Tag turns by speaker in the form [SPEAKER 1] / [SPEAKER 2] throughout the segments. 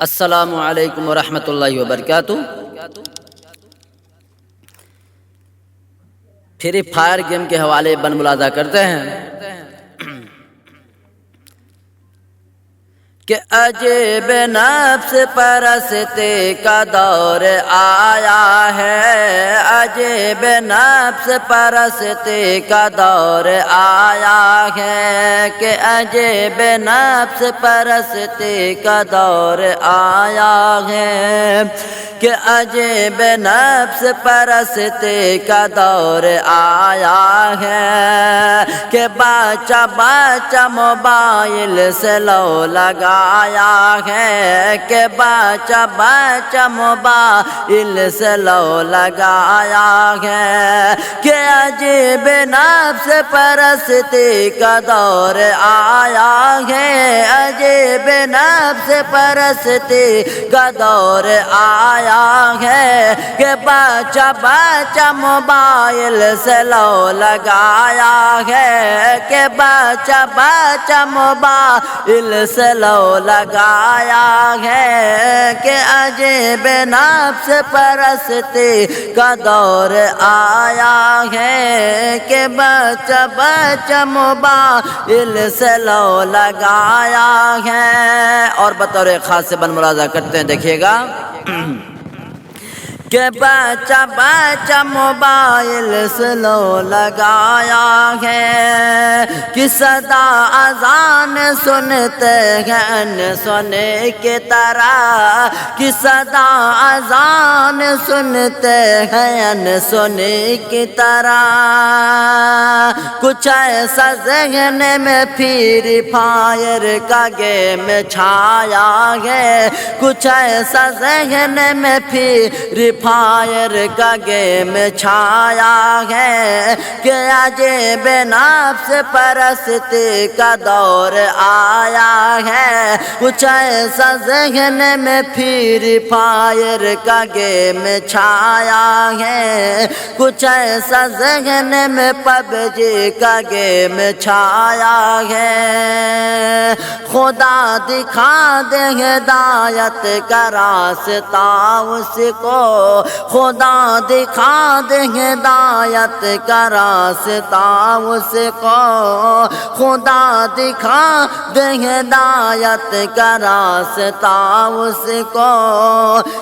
[SPEAKER 1] السلام علیکم ورحمۃ اللہ وبرکاتہ۔ فری فائر گیم کے حوالے بن ملاحظہ کرتے ہیں کہ عجیب نفس پرستی کا دور آیا ہے، عجیب نفس پرستی کا دور آیا ہے، کہ عجیب نفس پرستی کا دور آیا ہے، کہ عجیب نفس پرستی کا دور آیا ہے، کہ بچہ بچہ موبائل سے لو لگایا ہے، کہ بچہ بچہ موبائل سے لو لگایا ہے، کہ عجیب نفس پرستی کا دور آیا ہے، عجیب نفس پرستی کا دور آیا ہے، کہ بچہ بچہ موبائل سے لو لگایا ہے، کہ بچہ بچہ موبائل سے لو لگایا ہے، کہ عجیب نفس پرستی کا دور آیا ہے، کہ بچہ بچہ موبائل سے لو لگایا ہے۔ اور بطور خاص سے بن ملاحظہ کرتے ہیں، دیکھیے گا کہ بچہ بچہ موبائل سے لو لگایا ہے، کہ صدا اذان سنتے ہیں سنے کی طرح، کہ صدا اذان سنتے ہیں سنے کی طرح، کچھ ایسا ذہن میں فری فائر کا گیم چھایا ہے، کچھ ایسا ذہن میں فری فائر کا گیم چھایا ہے، کہ عجیب نفس پرستی کا دور آیا ہے، کچھ ایسا ذہن میں فری فائر کا گیم چھایا ہے، کچھ ایسا ذہن میں پب جی کا گیم چھایا ہے۔ خدا دکھا دے ہدایت کا راستہ اس کو، خدا دکھا دے ہدایت کا راستہ اس کو، خدا دکھا دے ہدایت کا راستہ اس کو،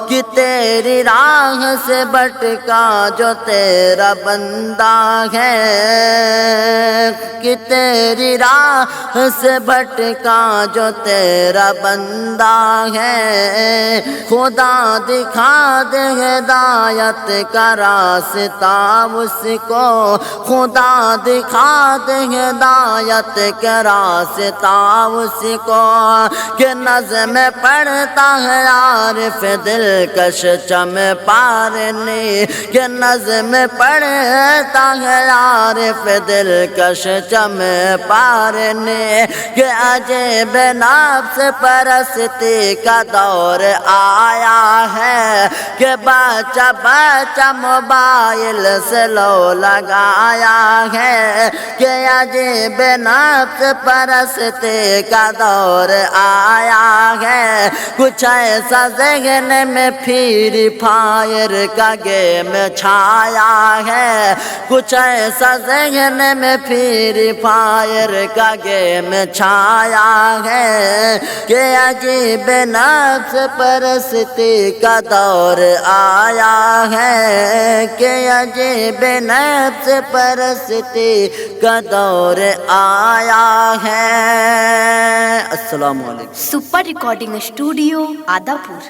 [SPEAKER 1] کہ تیری راہ سے بھٹکا جو تیرا بندہ ہے، کہ تیری راہ سے بھٹکا جو تیرا بندہ ہے، خدا دکھا دے ہدایت کا راستہ اس کو، خدا دکھا دے ہدایت کا راستہ اس کو، کہ نظم پڑھتا ہے عارف دلکش چم پارنی، کہ نظم پڑھتا ہے عارف دلکش چم پارنی، کہ عجیب نفس پرستی کا دور آیا ہے، کہ بچہ بچہ موبائل سے لو لگایا ہے، کہ عجیب نفس پرستی کا دور آیا ہے، کچھ ایسا ذہن میں فری فائر کا گیم چھایا ہے، کچھ ایسا ذہن میں فری فائر کا گیم چھایا ہے، کہ عجیب نفس پرستی کا دور آیا ہے، کہ عجیب نفس پرستی کا دور آیا ہے۔ السلام علیکم۔
[SPEAKER 2] سپر ریکارڈنگ اسٹوڈیو آدھا پور۔